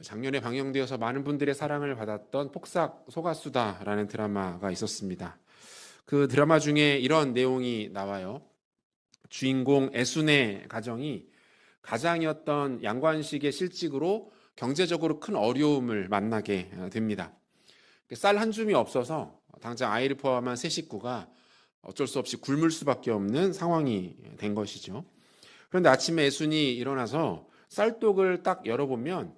작년에 방영되어서 많은 분들의 사랑을 받았던 폭삭 소가수다라는 드라마가 있었습니다. 그 드라마 중에 이런 내용이 나와요. 주인공 애순의 가정이 가장이었던 양관식의 실직으로 경제적으로 큰 어려움을 만나게 됩니다. 쌀 한 줌이 없어서 당장 아이를 포함한 세 식구가 어쩔 수 없이 굶을 수밖에 없는 상황이 된 것이죠. 그런데 아침에 애순이 일어나서 쌀독을 딱 열어보면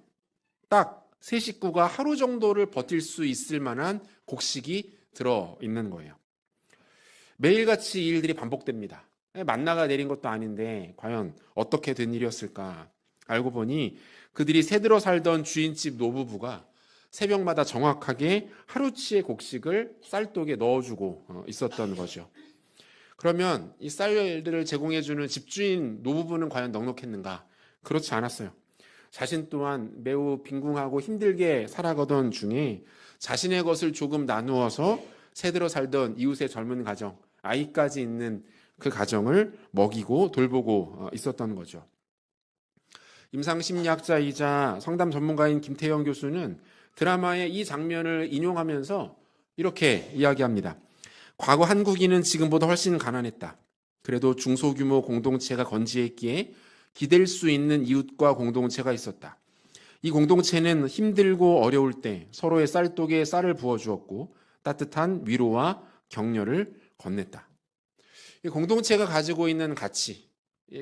딱 세 식구가 하루 정도를 버틸 수 있을 만한 곡식이 들어있는 거예요. 매일같이 이 일들이 반복됩니다. 만나가 내린 것도 아닌데 과연 어떻게 된 일이었을까? 알고 보니 그들이 새들어 살던 주인집 노부부가 새벽마다 정확하게 하루치의 곡식을 쌀독에 넣어주고 있었던 거죠. 그러면 이 쌀들을 제공해주는 집주인 노부부는 과연 넉넉했는가? 그렇지 않았어요. 자신 또한 매우 빈궁하고 힘들게 살아가던 중에 자신의 것을 조금 나누어서 새들어 살던 이웃의 젊은 가정, 아이까지 있는 그 가정을 먹이고 돌보고 있었던 거죠. 임상심리학자이자 상담 전문가인 김태영 교수는 드라마의 이 장면을 인용하면서 이렇게 이야기합니다. 과거 한국인은 지금보다 훨씬 가난했다. 그래도 중소규모 공동체가 건재했기에 기댈 수 있는 이웃과 공동체가 있었다. 이 공동체는 힘들고 어려울 때 서로의 쌀독에 쌀을 부어주었고 따뜻한 위로와 격려를 건넸다. 이 공동체가 가지고 있는 가치,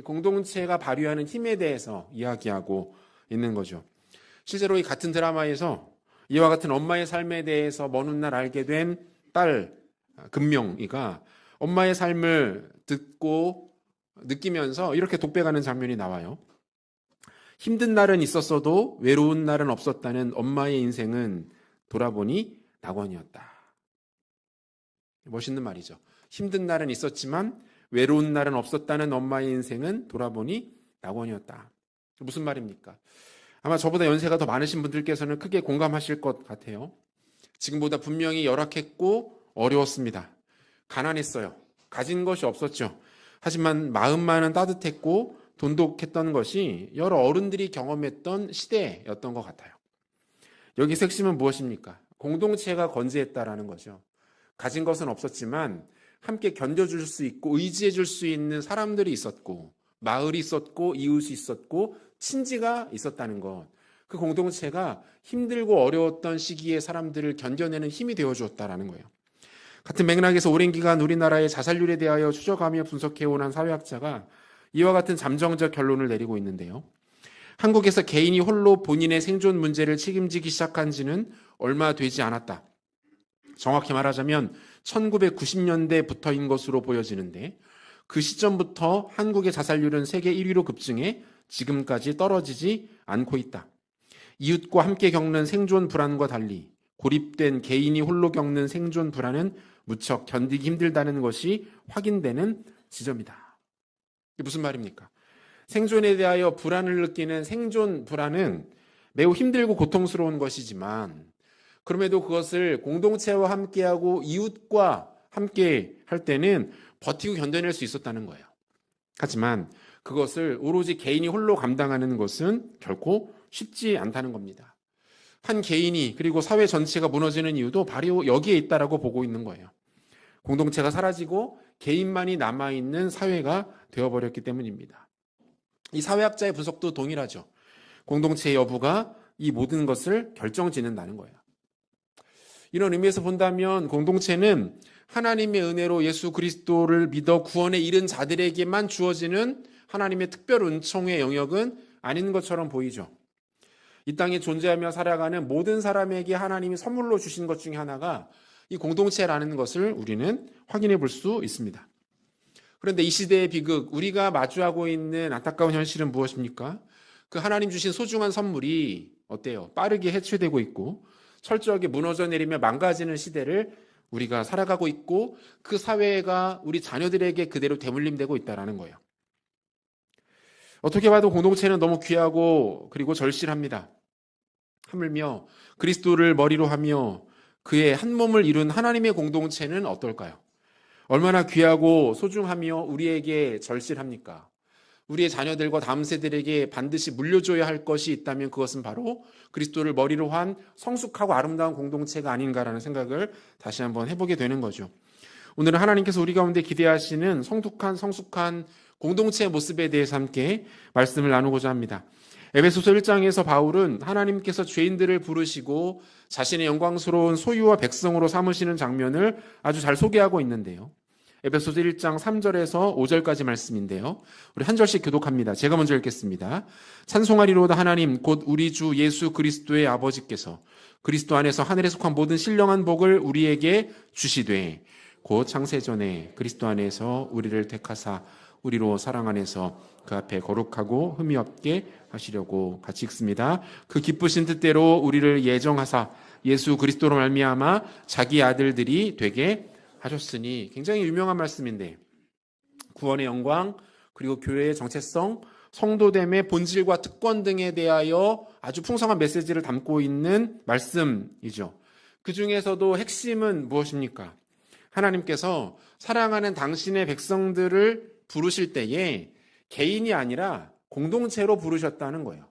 공동체가 발휘하는 힘에 대해서 이야기하고 있는 거죠. 실제로 이 같은 드라마에서 이와 같은 엄마의 삶에 대해서 먼 훗날 알게 된 딸 금명이가 엄마의 삶을 듣고 느끼면서 이렇게 독백하는 장면이 나와요. 힘든 날은 있었어도 외로운 날은 없었다는 엄마의 인생은 돌아보니 낙원이었다. 멋있는 말이죠. 힘든 날은 있었지만 외로운 날은 없었다는 엄마의 인생은 돌아보니 낙원이었다. 무슨 말입니까? 아마 저보다 연세가 더 많으신 분들께서는 크게 공감하실 것 같아요. 지금보다 분명히 열악했고 어려웠습니다. 가난했어요. 가진 것이 없었죠. 하지만 마음만은 따뜻했고 돈독했던 것이 여러 어른들이 경험했던 시대였던 것 같아요. 여기서 핵심은 무엇입니까? 공동체가 건재했다라는 거죠. 가진 것은 없었지만 함께 견뎌줄 수 있고 의지해줄 수 있는 사람들이 있었고 마을이 있었고 이웃이 있었고 친지가 있었다는 것. 그 공동체가 힘들고 어려웠던 시기에 사람들을 견뎌내는 힘이 되어주었다라는 거예요. 같은 맥락에서 오랜 기간 우리나라의 자살률에 대하여 추적하며 분석해온 한 사회학자가 이와 같은 잠정적 결론을 내리고 있는데요. 한국에서 개인이 홀로 본인의 생존 문제를 책임지기 시작한 지는 얼마 되지 않았다. 정확히 말하자면 1990년대부터인 것으로 보여지는데 그 시점부터 한국의 자살률은 세계 1위로 급증해 지금까지 떨어지지 않고 있다. 이웃과 함께 겪는 생존 불안과 달리 고립된 개인이 홀로 겪는 생존 불안은 무척 견디기 힘들다는 것이 확인되는 지점이다. 이게 무슨 말입니까? 생존에 대하여 불안을 느끼는 생존 불안은 매우 힘들고 고통스러운 것이지만 그럼에도 그것을 공동체와 함께하고 이웃과 함께 할 때는 버티고 견뎌낼 수 있었다는 거예요. 하지만 그것을 오로지 개인이 홀로 감당하는 것은 결코 쉽지 않다는 겁니다. 한 개인이 그리고 사회 전체가 무너지는 이유도 바로 여기에 있다라고 보고 있는 거예요. 공동체가 사라지고 개인만이 남아있는 사회가 되어버렸기 때문입니다. 이 사회학자의 분석도 동일하죠. 공동체의 여부가 이 모든 것을 결정짓는다는 거예요. 이런 의미에서 본다면 공동체는 하나님의 은혜로 예수 그리스도를 믿어 구원에 이른 자들에게만 주어지는 하나님의 특별 은총의 영역은 아닌 것처럼 보이죠. 이 땅에 존재하며 살아가는 모든 사람에게 하나님이 선물로 주신 것 중에 하나가 이 공동체라는 것을 우리는 확인해 볼 수 있습니다. 그런데 이 시대의 비극, 우리가 마주하고 있는 안타까운 현실은 무엇입니까? 그 하나님 주신 소중한 선물이 어때요? 빠르게 해체되고 있고 철저하게 무너져 내리며 망가지는 시대를 우리가 살아가고 있고 그 사회가 우리 자녀들에게 그대로 대물림되고 있다는 거예요. 어떻게 봐도 공동체는 너무 귀하고 그리고 절실합니다. 하물며 그리스도를 머리로 하며 그의 한 몸을 이룬 하나님의 공동체는 어떨까요? 얼마나 귀하고 소중하며 우리에게 절실합니까? 우리의 자녀들과 다음 세대에게 반드시 물려줘야 할 것이 있다면 그것은 바로 그리스도를 머리로 한 성숙하고 아름다운 공동체가 아닌가라는 생각을 다시 한번 해보게 되는 거죠. 오늘은 하나님께서 우리 가운데 기대하시는 성숙한 공동체의 모습에 대해서 함께 말씀을 나누고자 합니다. 에베소서 1장에서 바울은 하나님께서 죄인들을 부르시고 자신의 영광스러운 소유와 백성으로 삼으시는 장면을 아주 잘 소개하고 있는데요. 에베소서 1장 3절에서 5절까지 말씀인데요. 우리 한 절씩 교독합니다. 제가 먼저 읽겠습니다. 찬송하리로다 하나님 곧 우리 주 예수 그리스도의 아버지께서 그리스도 안에서 하늘에 속한 모든 신령한 복을 우리에게 주시되 곧 창세전에 그리스도 안에서 우리를 택하사 우리로 사랑 안에서 그 앞에 거룩하고 흠이 없게 하시려고. 같이 읽습니다. 그 기쁘신 뜻대로 우리를 예정하사 예수 그리스도로 말미암아 자기 아들들이 되게 하셨으니. 굉장히 유명한 말씀인데 구원의 영광 그리고 교회의 정체성, 성도됨의 본질과 특권 등에 대하여 아주 풍성한 메시지를 담고 있는 말씀이죠. 그 중에서도 핵심은 무엇입니까? 하나님께서 사랑하는 당신의 백성들을 부르실 때에 개인이 아니라 공동체로 부르셨다는 거예요.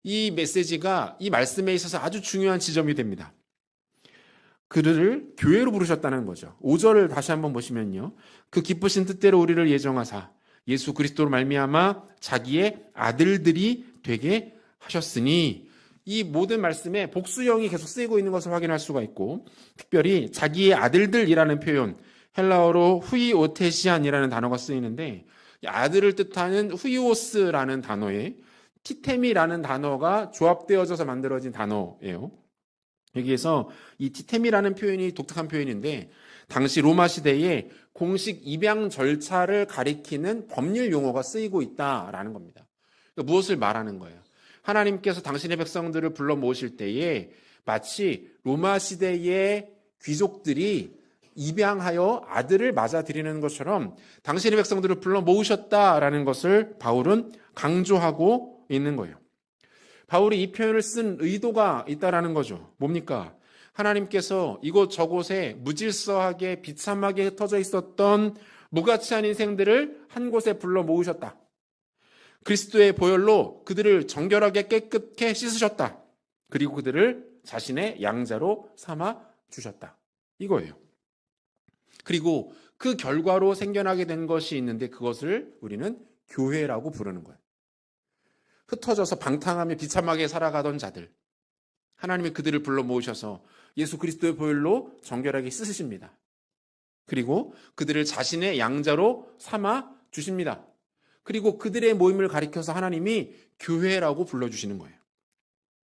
이 메시지가 이 말씀에 있어서 아주 중요한 지점이 됩니다. 그들을 교회로 부르셨다는 거죠. 5절을 다시 한번 보시면요. 그 기쁘신 뜻대로 우리를 예정하사 예수 그리스도로 말미암아 자기의 아들들이 되게 하셨으니. 이 모든 말씀에 복수형이 계속 쓰이고 있는 것을 확인할 수가 있고, 특별히 자기의 아들들이라는 표현, 헬라어로 후이오테시안이라는 단어가 쓰이는데 아들을 뜻하는 후이오스라는 단어에 티테미라는 단어가 조합되어져서 만들어진 단어예요. 여기에서 이 티테미라는 표현이 독특한 표현인데 당시 로마 시대에 공식 입양 절차를 가리키는 법률 용어가 쓰이고 있다라는 겁니다. 그러니까 무엇을 말하는 거예요? 하나님께서 당신의 백성들을 불러 모으실 때에 마치 로마 시대의 귀족들이 입양하여 아들을 맞아들이는 것처럼 당신의 백성들을 불러 모으셨다라는 것을 바울은 강조하고 있는 거예요. 바울이 이 표현을 쓴 의도가 있다라는 거죠. 뭡니까? 하나님께서 이곳저곳에 무질서하게 비참하게 흩어져 있었던 무가치한 인생들을 한 곳에 불러 모으셨다. 그리스도의 보혈로 그들을 정결하게 깨끗게 씻으셨다. 그리고 그들을 자신의 양자로 삼아 주셨다. 이거예요. 그리고 그 결과로 생겨나게 된 것이 있는데 그것을 우리는 교회라고 부르는 거예요. 흩어져서 방탕하며 비참하게 살아가던 자들, 하나님이 그들을 불러 모으셔서 예수 그리스도의 보혈로 정결하게 씻으십니다. 그리고 그들을 자신의 양자로 삼아 주십니다. 그리고 그들의 모임을 가리켜서 하나님이 교회라고 불러주시는 거예요.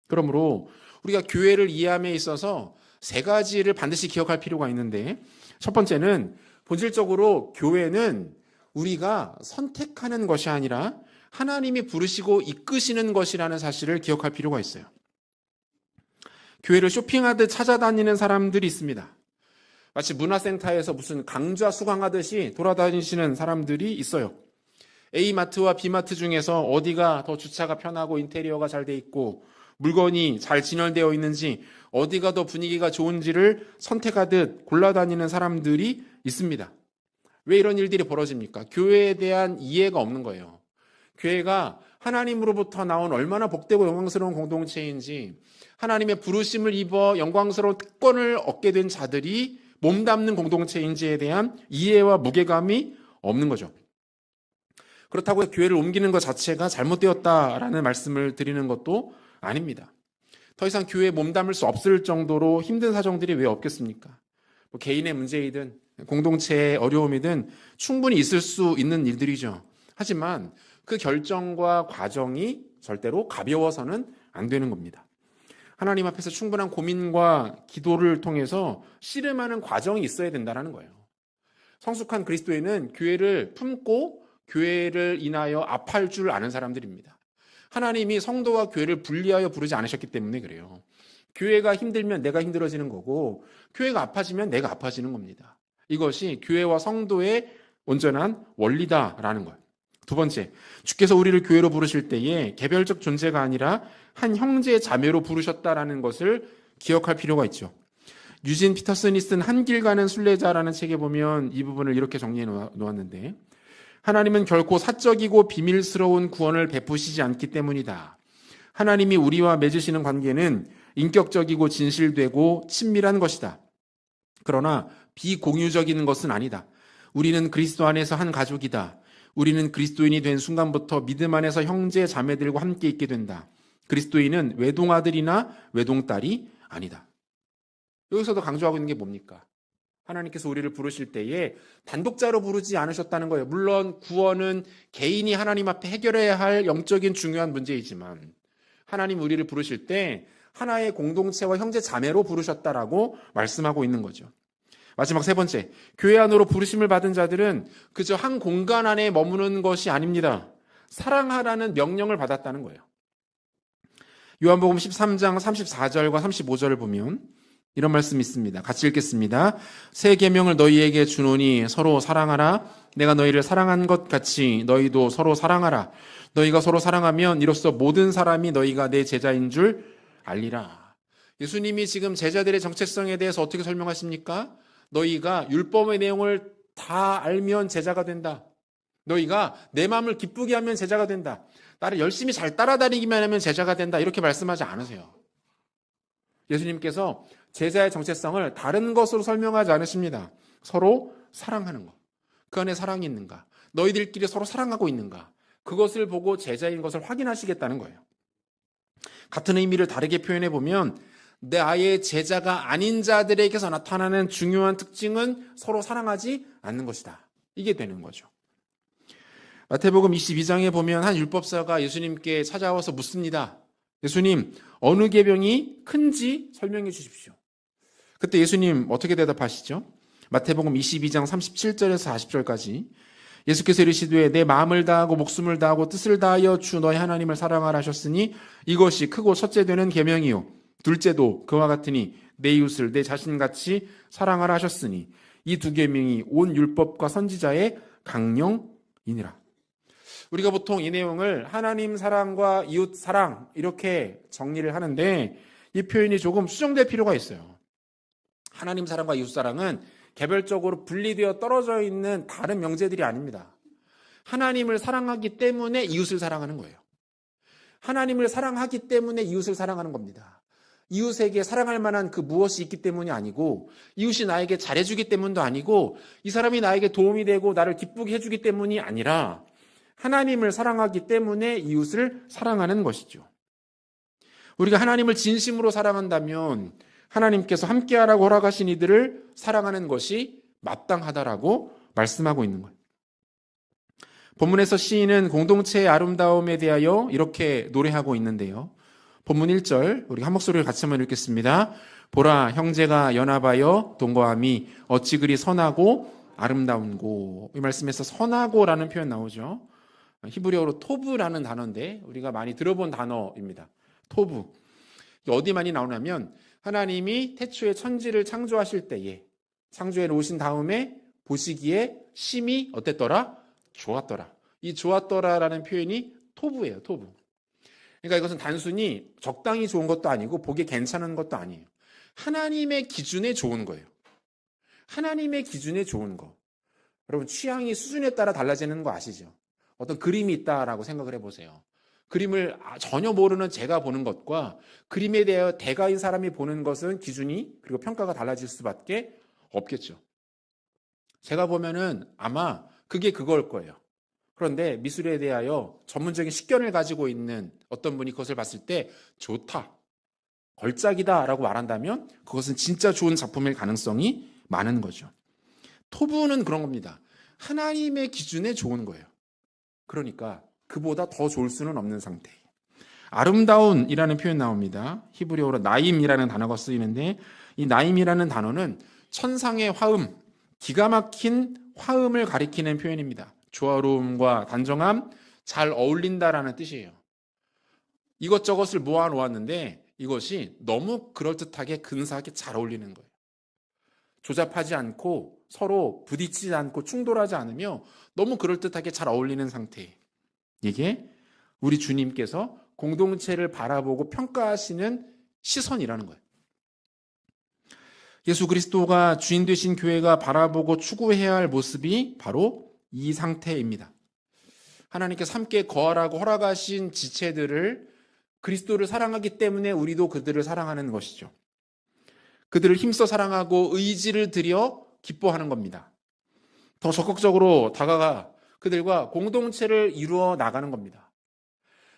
그러므로 우리가 교회를 이해함에 있어서 세 가지를 반드시 기억할 필요가 있는데, 첫 번째는 본질적으로 교회는 우리가 선택하는 것이 아니라 하나님이 부르시고 이끄시는 것이라는 사실을 기억할 필요가 있어요. 교회를 쇼핑하듯 찾아다니는 사람들이 있습니다. 마치 문화센터에서 무슨 강좌 수강하듯이 돌아다니시는 사람들이 있어요. A마트와 B마트 중에서 어디가 더 주차가 편하고 인테리어가 잘 돼 있고 물건이 잘 진열되어 있는지, 어디가 더 분위기가 좋은지를 선택하듯 골라다니는 사람들이 있습니다. 왜 이런 일들이 벌어집니까? 교회에 대한 이해가 없는 거예요. 교회가 하나님으로부터 나온 얼마나 복되고 영광스러운 공동체인지, 하나님의 부르심을 입어 영광스러운 특권을 얻게 된 자들이 몸담는 공동체인지에 대한 이해와 무게감이 없는 거죠. 그렇다고 교회를 옮기는 것 자체가 잘못되었다라는 말씀을 드리는 것도 아닙니다. 더 이상 교회에 몸담을 수 없을 정도로 힘든 사정들이 왜 없겠습니까? 개인의 문제이든 공동체의 어려움이든 충분히 있을 수 있는 일들이죠. 하지만 그 결정과 과정이 절대로 가벼워서는 안 되는 겁니다. 하나님 앞에서 충분한 고민과 기도를 통해서 씨름하는 과정이 있어야 된다는 거예요. 성숙한 그리스도인은 교회를 품고 교회를 인하여 아파할 줄 아는 사람들입니다. 하나님이 성도와 교회를 분리하여 부르지 않으셨기 때문에 그래요. 교회가 힘들면 내가 힘들어지는 거고 교회가 아파지면 내가 아파지는 겁니다. 이것이 교회와 성도의 온전한 원리다라는 거예요. 두 번째, 주께서 우리를 교회로 부르실 때에 개별적 존재가 아니라 한 형제 자매로 부르셨다라는 것을 기억할 필요가 있죠. 유진 피터슨이 쓴 한 길 가는 순례자라는 책에 보면 이 부분을 이렇게 정리해 놓았는데, 하나님은 결코 사적이고 비밀스러운 구원을 베푸시지 않기 때문이다. 하나님이 우리와 맺으시는 관계는 인격적이고 진실되고 친밀한 것이다. 그러나 비공유적인 것은 아니다. 우리는 그리스도 안에서 한 가족이다. 우리는 그리스도인이 된 순간부터 믿음 안에서 형제 자매들과 함께 있게 된다. 그리스도인은 외동아들이나 외동딸이 아니다. 여기서도 강조하고 있는 게 뭡니까? 하나님께서 우리를 부르실 때에 단독자로 부르지 않으셨다는 거예요. 물론 구원은 개인이 하나님 앞에 해결해야 할 영적인 중요한 문제이지만 하나님 우리를 부르실 때 하나의 공동체와 형제 자매로 부르셨다라고 말씀하고 있는 거죠. 마지막 세 번째, 교회 안으로 부르심을 받은 자들은 그저 한 공간 안에 머무는 것이 아닙니다. 사랑하라는 명령을 받았다는 거예요. 요한복음 13장 34절과 35절을 보면 이런 말씀이 있습니다. 같이 읽겠습니다. 새 계명을 너희에게 주노니 서로 사랑하라. 내가 너희를 사랑한 것 같이 너희도 서로 사랑하라. 너희가 서로 사랑하면 이로써 모든 사람이 너희가 내 제자인 줄 알리라. 예수님이 지금 제자들의 정체성에 대해서 어떻게 설명하십니까? 너희가 율법의 내용을 다 알면 제자가 된다. 너희가 내 마음을 기쁘게 하면 제자가 된다. 나를 열심히 잘 따라다니기만 하면 제자가 된다. 이렇게 말씀하지 않으세요. 예수님께서 제자의 정체성을 다른 것으로 설명하지 않으십니다. 서로 사랑하는 것. 그 안에 사랑이 있는가? 너희들끼리 서로 사랑하고 있는가? 그것을 보고 제자인 것을 확인하시겠다는 거예요. 같은 의미를 다르게 표현해 보면 내 아예 제자가 아닌 자들에게서 나타나는 중요한 특징은 서로 사랑하지 않는 것이다. 이게 되는 거죠. 마태복음 22장에 보면 한 율법사가 예수님께 찾아와서 묻습니다. 예수님, 어느 계명이 큰지 설명해 주십시오. 그때 예수님 어떻게 대답하시죠? 마태복음 22장 37절에서 40절까지 예수께서 이르시되 내 마음을 다하고 목숨을 다하고 뜻을 다하여 주 너희 하나님을 사랑하라 하셨으니 이것이 크고 첫째 되는 계명이요 둘째도 그와 같으니 내 이웃을 내 자신같이 사랑하라 하셨으니 이 두 계명이 온 율법과 선지자의 강령이니라. 우리가 보통 이 내용을 하나님 사랑과 이웃 사랑 이렇게 정리를 하는데 이 표현이 조금 수정될 필요가 있어요. 하나님 사랑과 이웃 사랑은 개별적으로 분리되어 떨어져 있는 다른 명제들이 아닙니다. 하나님을 사랑하기 때문에 이웃을 사랑하는 거예요. 하나님을 사랑하기 때문에 이웃을 사랑하는 겁니다. 이웃에게 사랑할 만한 그 무엇이 있기 때문이 아니고 이웃이 나에게 잘해주기 때문도 아니고 이 사람이 나에게 도움이 되고 나를 기쁘게 해주기 때문이 아니라 하나님을 사랑하기 때문에 이웃을 사랑하는 것이죠. 우리가 하나님을 진심으로 사랑한다면 하나님께서 함께하라고 허락하신 이들을 사랑하는 것이 마땅하다라고 말씀하고 있는 거예요. 본문에서 시인은 공동체의 아름다움에 대하여 이렇게 노래하고 있는데요. 본문 1절 우리 한 목소리를 같이 한번 읽겠습니다. 보라 형제가 연합하여 동거함이 어찌 그리 선하고 아름다운고. 이 말씀에서 선하고라는 표현 나오죠. 히브리어로 토브라는 단어인데 우리가 많이 들어본 단어입니다. 토브. 어디 많이 나오냐면 하나님이 태초에 천지를 창조하실 때에 창조해 놓으신 다음에 보시기에 심히 어땠더라? 좋았더라. 이 좋았더라라는 표현이 토브예요. 토브. 그러니까 이것은 단순히 적당히 좋은 것도 아니고 보기 괜찮은 것도 아니에요. 하나님의 기준에 좋은 거예요. 하나님의 기준에 좋은 거. 여러분 취향이 수준에 따라 달라지는 거 아시죠? 어떤 그림이 있다라고 생각을 해보세요. 그림을 전혀 모르는 제가 보는 것과 그림에 대하여 대가인 사람이 보는 것은 기준이 그리고 평가가 달라질 수밖에 없겠죠. 제가 보면은 아마 그게 그걸 거예요. 그런데 미술에 대하여 전문적인 식견을 가지고 있는 어떤 분이 그것을 봤을 때 좋다, 걸작이다라고 말한다면 그것은 진짜 좋은 작품일 가능성이 많은 거죠. 토부는 그런 겁니다. 하나님의 기준에 좋은 거예요. 그러니까 그보다 더 좋을 수는 없는 상태. 아름다운이라는 표현 나옵니다. 히브리어로 나임이라는 단어가 쓰이는데 이 나임이라는 단어는 천상의 화음, 기가 막힌 화음을 가리키는 표현입니다. 조화로움과 단정함, 잘 어울린다라는 뜻이에요. 이것저것을 모아놓았는데 이것이 너무 그럴듯하게 근사하게 잘 어울리는 거예요. 조잡하지 않고 서로 부딪히지 않고 충돌하지 않으며 너무 그럴듯하게 잘 어울리는 상태. 이게 우리 주님께서 공동체를 바라보고 평가하시는 시선이라는 거예요. 예수 그리스도가 주인 되신 교회가 바라보고 추구해야 할 모습이 바로 이 상태입니다. 하나님께서 함께 거하라고 허락하신 지체들을 그리스도를 사랑하기 때문에 우리도 그들을 사랑하는 것이죠. 그들을 힘써 사랑하고 의지를 들여 기뻐하는 겁니다. 더 적극적으로 다가가 그들과 공동체를 이루어 나가는 겁니다.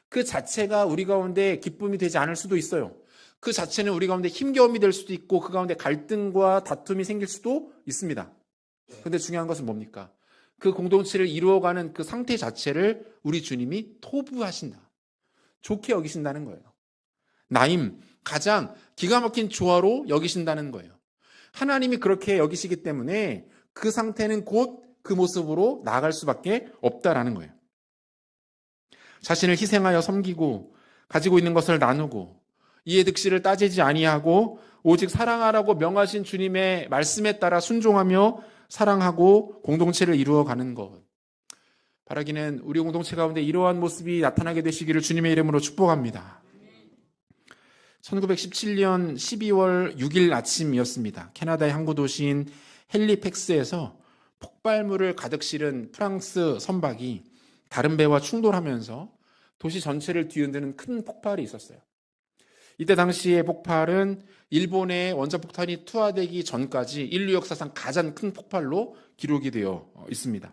그 자체가 우리 가운데 기쁨이 되지 않을 수도 있어요. 그 자체는 우리 가운데 힘겨움이 될 수도 있고 그 가운데 갈등과 다툼이 생길 수도 있습니다. 그런데 중요한 것은 뭡니까? 그 공동체를 이루어가는 그 상태 자체를 우리 주님이 토부하신다. 좋게 여기신다는 거예요. 나임, 가장 기가 막힌 조화로 여기신다는 거예요. 하나님이 그렇게 여기시기 때문에 그 상태는 곧 그 모습으로 나아갈 수밖에 없다라는 거예요. 자신을 희생하여 섬기고 가지고 있는 것을 나누고 이해 득실을 따지지 아니하고 오직 사랑하라고 명하신 주님의 말씀에 따라 순종하며 사랑하고 공동체를 이루어가는 것. 바라기는 우리 공동체 가운데 이러한 모습이 나타나게 되시기를 주님의 이름으로 축복합니다. 1917년 12월 6일 아침이었습니다. 캐나다의 항구 도시인 헬리팩스에서 폭발물을 가득 실은 프랑스 선박이 다른 배와 충돌하면서 도시 전체를 뒤흔드는 큰 폭발이 있었어요. 이때 당시의 폭발은 일본의 원자폭탄이 투하되기 전까지 인류 역사상 가장 큰 폭발로 기록이 되어 있습니다.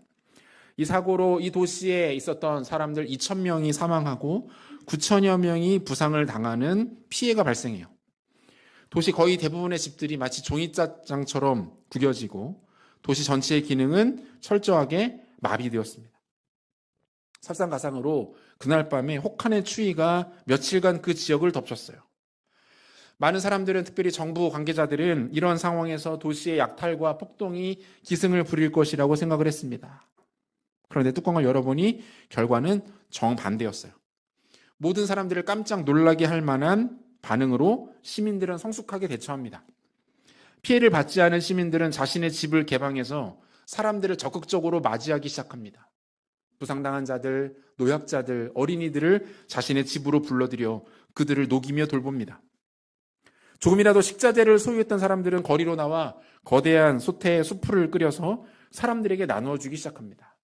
이 사고로 이 도시에 있었던 사람들 2,000명이 사망하고 9천여 명이 부상을 당하는 피해가 발생해요. 도시 거의 대부분의 집들이 마치 종이장처럼 구겨지고 도시 전체의 기능은 철저하게 마비되었습니다. 설상가상으로 그날 밤에 혹한의 추위가 며칠간 그 지역을 덮쳤어요. 많은 사람들은, 특별히 정부 관계자들은 이런 상황에서 도시의 약탈과 폭동이 기승을 부릴 것이라고 생각을 했습니다. 그런데 뚜껑을 열어보니 결과는 정반대였어요. 모든 사람들을 깜짝 놀라게 할 만한 반응으로 시민들은 성숙하게 대처합니다. 피해를 받지 않은 시민들은 자신의 집을 개방해서 사람들을 적극적으로 맞이하기 시작합니다. 부상당한 자들, 노약자들, 어린이들을 자신의 집으로 불러들여 그들을 녹이며 돌봅니다. 조금이라도 식자재를 소유했던 사람들은 거리로 나와 거대한 솥에 수프를 끓여서 사람들에게 나누어 주기 시작합니다.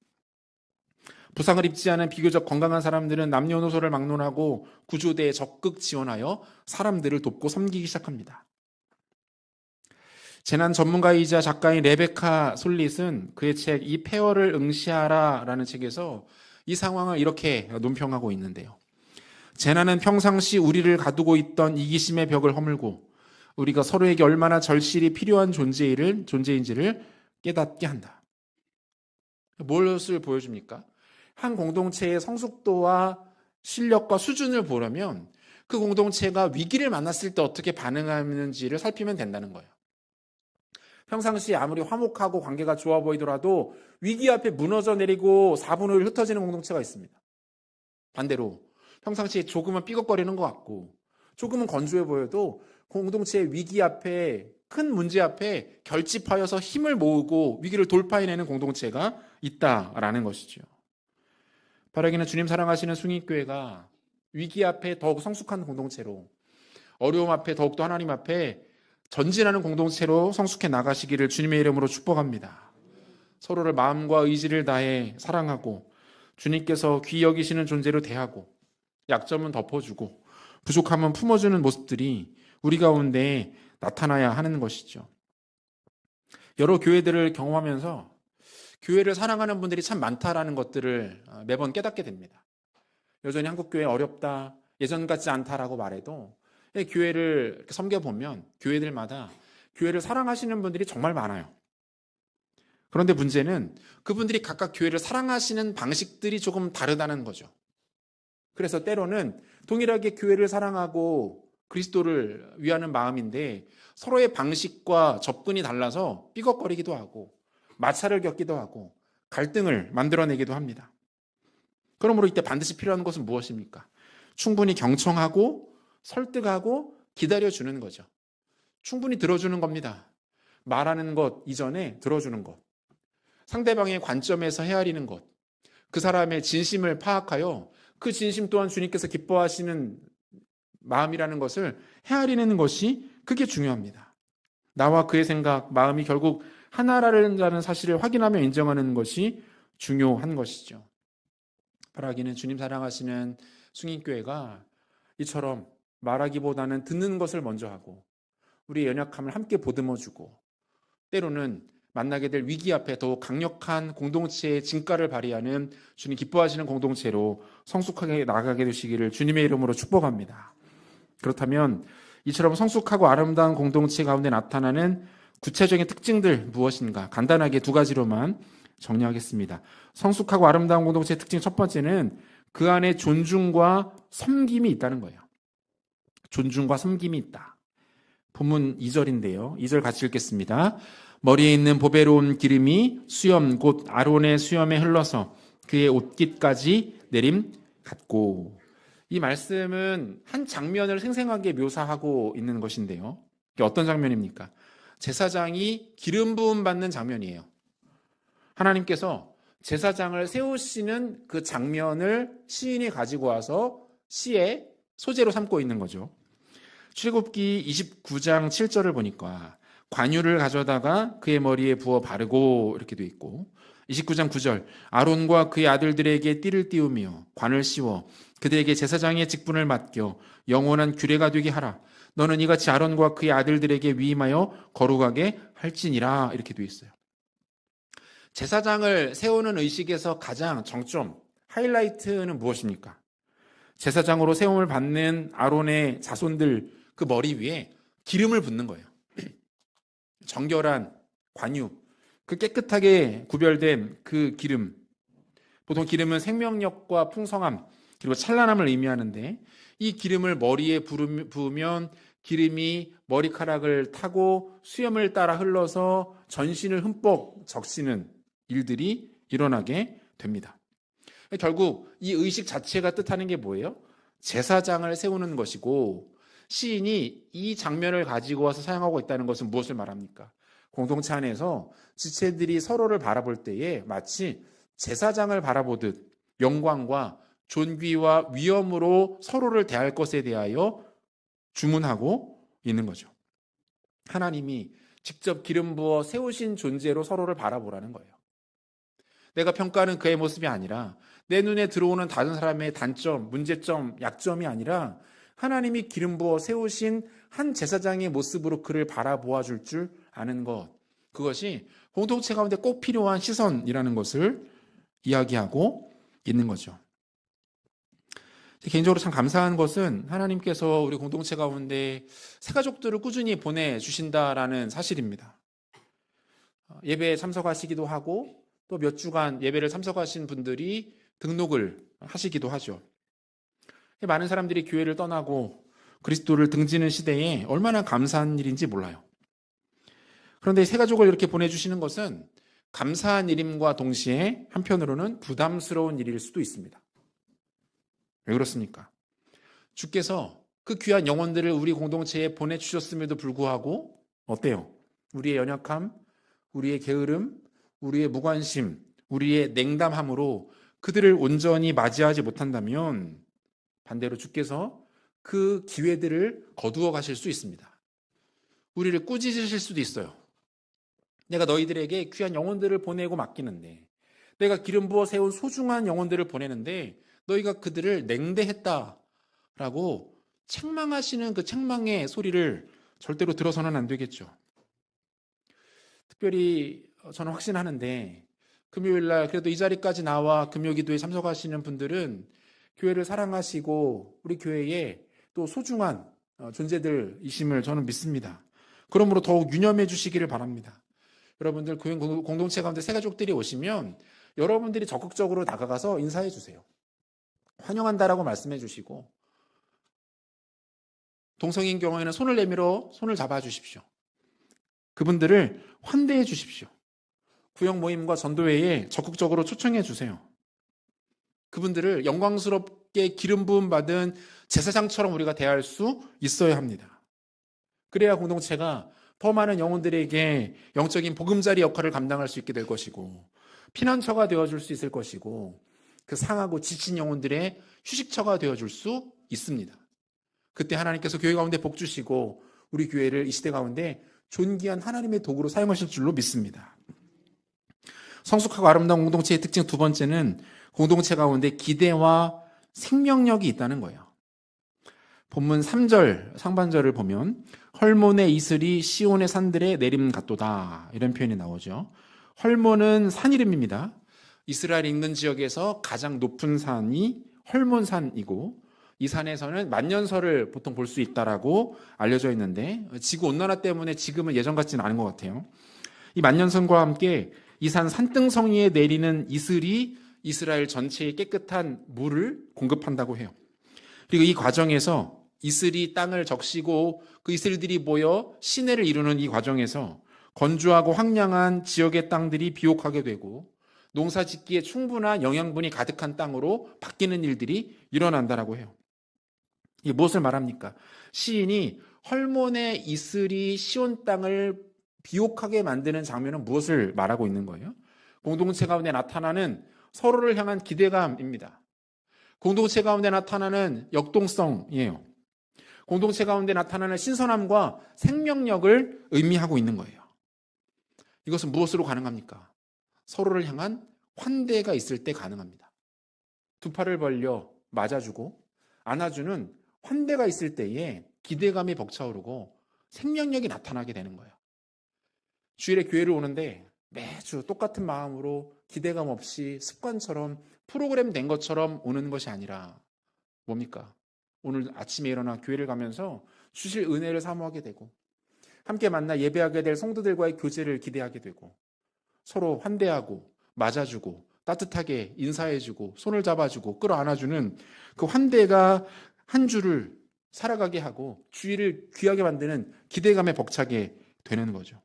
부상을 입지 않은 비교적 건강한 사람들은 남녀노소를 막론하고 구조대에 적극 지원하여 사람들을 돕고 섬기기 시작합니다. 재난 전문가이자 작가인 레베카 솔릿은 그의 책 이 폐허를 응시하라 라는 책에서 이 상황을 이렇게 논평하고 있는데요. 재난은 평상시 우리를 가두고 있던 이기심의 벽을 허물고 우리가 서로에게 얼마나 절실히 필요한 존재인지를 깨닫게 한다. 무엇을 보여줍니까? 한 공동체의 성숙도와 실력과 수준을 보려면 그 공동체가 위기를 만났을 때 어떻게 반응하는지를 살피면 된다는 거예요. 평상시에 아무리 화목하고 관계가 좋아 보이더라도 위기 앞에 무너져 내리고 4분의 1 흩어지는 공동체가 있습니다. 반대로 평상시에 조금은 삐걱거리는 것 같고 조금은 건조해 보여도 공동체의 위기 앞에, 큰 문제 앞에 결집하여서 힘을 모으고 위기를 돌파해내는 공동체가 있다라는 것이죠. 바라기는 주님 사랑하시는 숭인교회가 위기 앞에 더욱 성숙한 공동체로, 어려움 앞에 더욱더 하나님 앞에 전진하는 공동체로 성숙해 나가시기를 주님의 이름으로 축복합니다. 서로를 마음과 의지를 다해 사랑하고 주님께서 귀히 여기시는 존재로 대하고 약점은 덮어주고 부족함은 품어주는 모습들이 우리 가운데 나타나야 하는 것이죠. 여러 교회들을 경험하면서 교회를 사랑하는 분들이 참 많다라는 것들을 매번 깨닫게 됩니다. 여전히 한국교회 어렵다, 예전 같지 않다라고 말해도 교회를 섬겨보면 교회들마다 교회를 사랑하시는 분들이 정말 많아요. 그런데 문제는 그분들이 각각 교회를 사랑하시는 방식들이 조금 다르다는 거죠. 그래서 때로는 동일하게 교회를 사랑하고 그리스도를 위하는 마음인데 서로의 방식과 접근이 달라서 삐걱거리기도 하고 마찰을 겪기도 하고 갈등을 만들어내기도 합니다. 그러므로 이때 반드시 필요한 것은 무엇입니까? 충분히 경청하고 설득하고 기다려주는 거죠. 충분히 들어주는 겁니다. 말하는 것 이전에 들어주는 것. 상대방의 관점에서 헤아리는 것. 그 사람의 진심을 파악하여 그 진심 또한 주님께서 기뻐하시는 마음이라는 것을 헤아리는 것이 그게 중요합니다. 나와 그의 생각, 마음이 결국 하나라는 사실을 확인하며 인정하는 것이 중요한 것이죠. 바라기는 주님 사랑하시는 승인교회가 이처럼 말하기보다는 듣는 것을 먼저 하고 우리의 연약함을 함께 보듬어주고 때로는 만나게 될 위기 앞에 더 강력한 공동체의 진가를 발휘하는 주님 기뻐하시는 공동체로 성숙하게 나아가게 되시기를 주님의 이름으로 축복합니다. 그렇다면 이처럼 성숙하고 아름다운 공동체 가운데 나타나는 구체적인 특징들 무엇인가 간단하게 두 가지로만 정리하겠습니다. 성숙하고 아름다운 공동체의 특징 첫 번째는 그 안에 존중과 섬김이 있다는 거예요. 존중과 섬김이 있다. 본문 2절인데요. 2절 같이 읽겠습니다. 머리에 있는 보배로운 기름이 수염 곧 아론의 수염에 흘러서 그의 옷깃까지 내림 같고. 이 말씀은 한 장면을 생생하게 묘사하고 있는 것인데요. 이게 어떤 장면입니까? 제사장이 기름 부음 받는 장면이에요. 하나님께서 제사장을 세우시는 그 장면을 시인이 가지고 와서 시의 소재로 삼고 있는 거죠. 출애굽기 29장 7절을 보니까 관유를 가져다가 그의 머리에 부어 바르고 이렇게 돼 있고 29장 9절 아론과 그의 아들들에게 띠를 띄우며 관을 씌워 그들에게 제사장의 직분을 맡겨 영원한 규례가 되게 하라. 너는 이같이 아론과 그의 아들들에게 위임하여 거룩하게 할지니라 이렇게 돼 있어요. 제사장을 세우는 의식에서 가장 정점, 하이라이트는 무엇입니까? 제사장으로 세움을 받는 아론의 자손들 그 머리 위에 기름을 붓는 거예요. 정결한 관유, 그 깨끗하게 구별된 그 기름. 보통 기름은 생명력과 풍성함 그리고 찬란함을 의미하는데 이 기름을 머리에 부으면 기름이 머리카락을 타고 수염을 따라 흘러서 전신을 흠뻑 적시는 일들이 일어나게 됩니다. 결국 이 의식 자체가 뜻하는 게 뭐예요? 제사장을 세우는 것이고 시인이 이 장면을 가지고 와서 사용하고 있다는 것은 무엇을 말합니까? 공동체 안에서 지체들이 서로를 바라볼 때에 마치 제사장을 바라보듯 영광과 존귀와 위엄으로 서로를 대할 것에 대하여 주문하고 있는 거죠. 하나님이 직접 기름 부어 세우신 존재로 서로를 바라보라는 거예요. 내가 평가하는 그의 모습이 아니라 내 눈에 들어오는 다른 사람의 단점, 문제점, 약점이 아니라 하나님이 기름 부어 세우신 한 제사장의 모습으로 그를 바라보아 줄 줄 아는 것. 그것이 공동체 가운데 꼭 필요한 시선이라는 것을 이야기하고 있는 거죠. 개인적으로 참 감사한 것은 하나님께서 우리 공동체 가운데 새가족들을 꾸준히 보내주신다라는 사실입니다. 예배에 참석하시기도 하고 또 몇 주간 예배를 참석하신 분들이 등록을 하시기도 하죠. 많은 사람들이 교회를 떠나고 그리스도를 등지는 시대에 얼마나 감사한 일인지 몰라요. 그런데 새가족을 이렇게 보내주시는 것은 감사한 일임과 동시에 한편으로는 부담스러운 일일 수도 있습니다. 왜 그렇습니까? 주께서 그 귀한 영혼들을 우리 공동체에 보내주셨음에도 불구하고 어때요? 우리의 연약함, 우리의 게으름, 우리의 무관심, 우리의 냉담함으로 그들을 온전히 맞이하지 못한다면 반대로 주께서 그 기회들을 거두어 가실 수 있습니다. 우리를 꾸짖으실 수도 있어요. 내가 너희들에게 귀한 영혼들을 보내고 맡기는데 내가 기름 부어 세운 소중한 영혼들을 보내는데 너희가 그들을 냉대했다라고 책망하시는 그 책망의 소리를 절대로 들어서는 안 되겠죠. 특별히 저는 확신하는데 금요일날 그래도 이 자리까지 나와 금요기도에 참석하시는 분들은 교회를 사랑하시고 우리 교회에 또 소중한 존재들이심을 저는 믿습니다. 그러므로 더욱 유념해 주시기를 바랍니다. 여러분들 교회 공동체 가운데 새가족들이 오시면 여러분들이 적극적으로 다가가서 인사해 주세요. 환영한다라고 말씀해 주시고 동성인 경우에는 손을 내밀어 손을 잡아 주십시오. 그분들을 환대해 주십시오. 구역 모임과 전도회에 적극적으로 초청해 주세요. 그분들을 영광스럽게 기름 부음 받은 제사장처럼 우리가 대할 수 있어야 합니다. 그래야 공동체가 더 많은 영혼들에게 영적인 보금자리 역할을 감당할 수 있게 될 것이고 피난처가 되어줄 수 있을 것이고 그 상하고 지친 영혼들의 휴식처가 되어줄 수 있습니다. 그때 하나님께서 교회 가운데 복 주시고 우리 교회를 이 시대 가운데 존귀한 하나님의 도구로 사용하실 줄로 믿습니다. 성숙하고 아름다운 공동체의 특징 두 번째는 공동체 가운데 기대와 생명력이 있다는 거예요. 본문 3절 상반절을 보면 헐몬의 이슬이 시온의 산들에 내림 같도다, 이런 표현이 나오죠. 헐몬은 산 이름입니다. 이스라엘 인근 지역에서 가장 높은 산이 헐몬산이고, 이 산에서는 만년설을 보통 볼 수 있다라고 알려져 있는데, 지구 온난화 때문에 지금은 예전 같지는 않은 것 같아요. 이 만년설과 함께 이 산 산등성이에 내리는 이슬이 이스라엘 전체에 깨끗한 물을 공급한다고 해요. 그리고 이 과정에서 이슬이 땅을 적시고 그 이슬들이 모여 시내를 이루는 이 과정에서 건조하고 황량한 지역의 땅들이 비옥하게 되고 농사 짓기에 충분한 영양분이 가득한 땅으로 바뀌는 일들이 일어난다라고 해요. 이게 무엇을 말합니까? 시인이 헐몬의 이슬이 시온 땅을 비옥하게 만드는 장면은 무엇을 말하고 있는 거예요? 공동체 가운데 나타나는 서로를 향한 기대감입니다. 공동체 가운데 나타나는 역동성이에요. 공동체 가운데 나타나는 신선함과 생명력을 의미하고 있는 거예요. 이것은 무엇으로 가능합니까? 서로를 향한 환대가 있을 때 가능합니다. 두 팔을 벌려 맞아주고 안아주는 환대가 있을 때에 기대감이 벅차오르고 생명력이 나타나게 되는 거예요. 주일에 교회를 오는데 매주 똑같은 마음으로 기대감 없이 습관처럼 프로그램 된 것처럼 오는 것이 아니라 뭡니까? 오늘 아침에 일어나 교회를 가면서 주실 은혜를 사모하게 되고 함께 만나 예배하게 될 성도들과의 교제를 기대하게 되고 서로 환대하고 맞아주고 따뜻하게 인사해주고 손을 잡아주고 끌어안아주는 그 환대가 한 주를 살아가게 하고 주일을 귀하게 만드는 기대감에 벅차게 되는 거죠.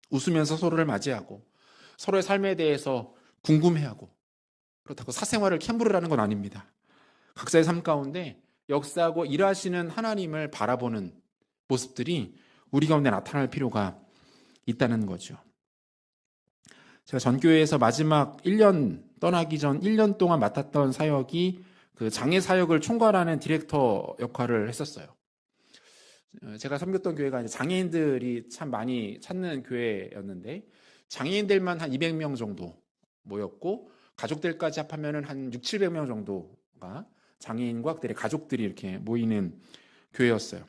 웃으면서 서로를 맞이하고 서로의 삶에 대해서 궁금해하고, 그렇다고 사생활을 캐물으라는 건 아닙니다. 각자의 삶 가운데 역사하고 일하시는 하나님을 바라보는 모습들이 우리 가운데 나타날 필요가 있다는 거죠. 제가 전교회에서 마지막 1년 떠나기 전 1년 동안 맡았던 사역이 그 장애 사역을 총괄하는 디렉터 역할을 했었어요. 제가 섬겼던 교회가 이제 장애인들이 참 많이 찾는 교회였는데 장애인들만 한 200명 정도 모였고 가족들까지 합하면 한 6, 700명 정도가 장애인과 그들의 가족들이 이렇게 모이는 교회였어요.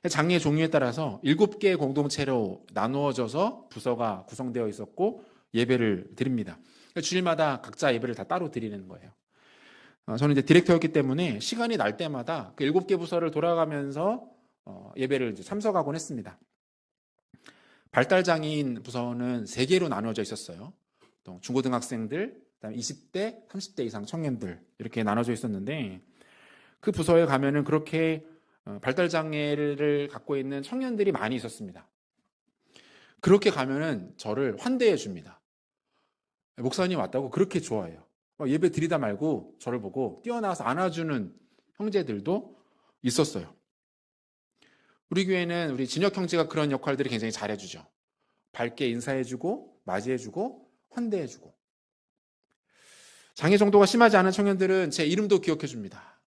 장애 종류에 따라서 7개의 공동체로 나누어져서 부서가 구성되어 있었고 예배를 드립니다. 주일마다 각자 예배를 다 따로 드리는 거예요. 저는 이제 디렉터였기 때문에 시간이 날 때마다 그 7개 부서를 돌아가면서 예배를 참석하곤 했습니다. 발달장애인 부서는 3개로 나누어져 있었어요. 또 중고등학생들, 그다음에 20대, 30대 이상 청년들 이렇게 나눠져 있었는데 그 부서에 가면은 그렇게 발달장애를 갖고 있는 청년들이 많이 있었습니다. 그렇게 가면은 저를 환대해 줍니다. 목사님 왔다고 그렇게 좋아해요. 예배 드리다 말고 저를 보고 뛰어나와서 안아주는 형제들도 있었어요. 우리 교회는 우리 진혁 형제가 그런 역할들을 굉장히 잘해주죠. 밝게 인사해주고 맞이해주고 환대해주고. 장애 정도가 심하지 않은 청년들은 제 이름도 기억해줍니다.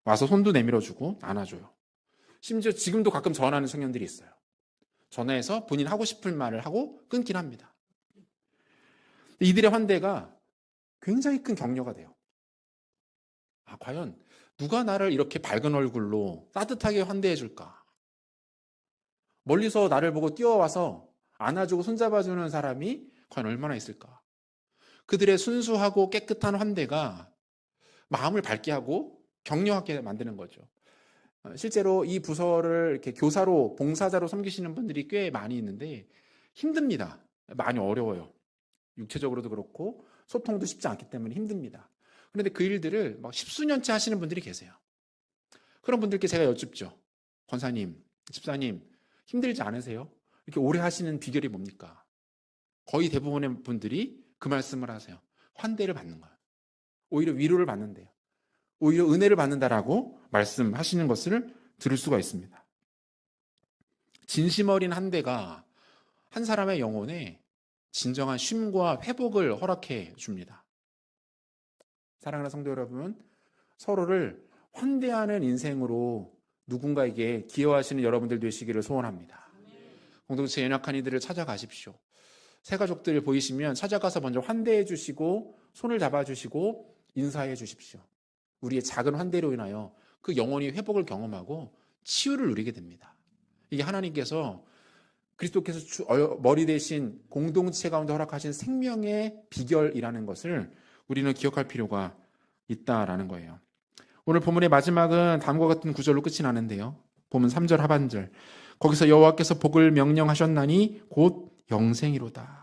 와서 손도 내밀어주고 안아줘요. 심지어 지금도 가끔 전화하는 청년들이 있어요. 전화해서 본인 하고 싶은 말을 하고 끊긴 합니다. 이들의 환대가 굉장히 큰 격려가 돼요. 과연 누가 나를 이렇게 밝은 얼굴로 따뜻하게 환대해줄까? 멀리서 나를 보고 뛰어와서 안아주고 손잡아주는 사람이 과연 얼마나 있을까? 그들의 순수하고 깨끗한 환대가 마음을 밝게 하고 격려하게 만드는 거죠. 실제로 이 부서를 이렇게 교사로, 봉사자로 섬기시는 분들이 꽤 많이 있는데 힘듭니다. 많이 어려워요. 육체적으로도 그렇고 소통도 쉽지 않기 때문에 힘듭니다. 그런데 그 일들을 막 10수년째 하시는 분들이 계세요. 그런 분들께 제가 여쭙죠. 권사님, 집사님, 힘들지 않으세요? 이렇게 오래 하시는 비결이 뭡니까? 거의 대부분의 분들이 그 말씀을 하세요. 환대를 받는 거예요. 오히려 위로를 받는데요. 오히려 은혜를 받는다라고 말씀하시는 것을 들을 수가 있습니다. 진심 어린 환대가 한 사람의 영혼에 진정한 쉼과 회복을 허락해 줍니다. 사랑하는 성도 여러분, 서로를 환대하는 인생으로 누군가에게 기여하시는 여러분들 되시기를 소원합니다. 공동체 연약한 이들을 찾아가십시오. 새 가족들 보이시면 찾아가서 먼저 환대해 주시고 손을 잡아 주시고 인사해 주십시오. 우리의 작은 환대로 인하여 그 영혼이 회복을 경험하고 치유를 누리게 됩니다. 이게 하나님께서 그리스도께서 머리 대신 공동체 가운데 허락하신 생명의 비결이라는 것을 우리는 기억할 필요가 있다라는 거예요. 오늘 본문의 마지막은 다음과 같은 구절로 끝이 나는데요. 보면 3절 하반절. 거기서 여호와께서 복을 명령하셨나니 곧 영생이로다.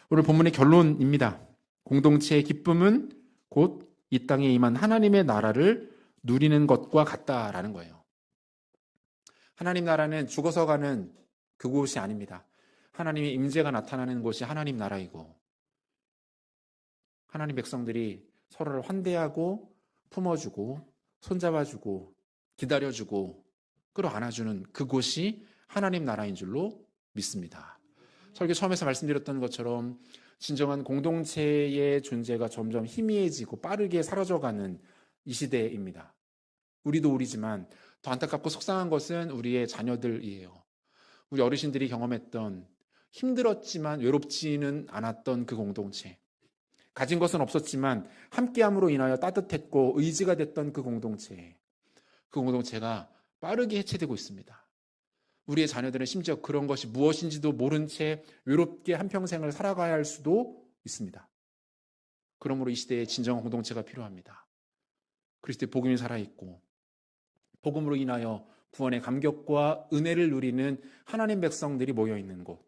오늘 본문의 결론입니다. 공동체의 기쁨은 곧 이 땅에 임한 하나님의 나라를 누리는 것과 같다라는 거예요. 하나님 나라는 죽어서 가는 그곳이 아닙니다. 하나님의 임재가 나타나는 곳이 하나님 나라이고 하나님 백성들이 서로를 환대하고 품어주고 손잡아주고 기다려주고 끌어안아주는 그곳이 하나님 나라인 줄로 믿습니다. 설교 처음에서 말씀드렸던 것처럼 진정한 공동체의 존재가 점점 희미해지고 빠르게 사라져가는 이 시대입니다. 우리도 우리지만 더 안타깝고 속상한 것은 우리의 자녀들이에요. 우리 어르신들이 경험했던 힘들었지만 외롭지는 않았던 그 공동체. 가진 것은 없었지만 함께함으로 인하여 따뜻했고 의지가 됐던 그 공동체가 빠르게 해체되고 있습니다. 우리의 자녀들은 심지어 그런 것이 무엇인지도 모른 채 외롭게 한평생을 살아가야 할 수도 있습니다. 그러므로 이 시대에 진정한 공동체가 필요합니다. 그리스도의 복음이 살아있고 복음으로 인하여 구원의 감격과 은혜를 누리는 하나님 백성들이 모여있는 곳,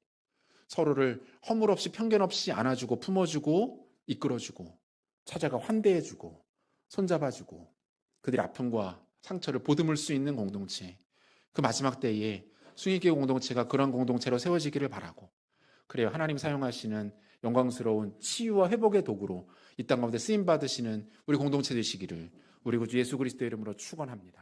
서로를 허물 없이 편견 없이 안아주고 품어주고 이끌어주고 찾아가 환대해주고 손잡아주고 그들의 아픔과 상처를 보듬을 수 있는 공동체, 그 마지막 때에 숭의교회 공동체가 그런 공동체로 세워지기를 바라고, 그래요, 하나님 사용하시는 영광스러운 치유와 회복의 도구로 이 땅 가운데 쓰임받으시는 우리 공동체 되시기를 우리 구주 예수 그리스도의 이름으로 축원합니다.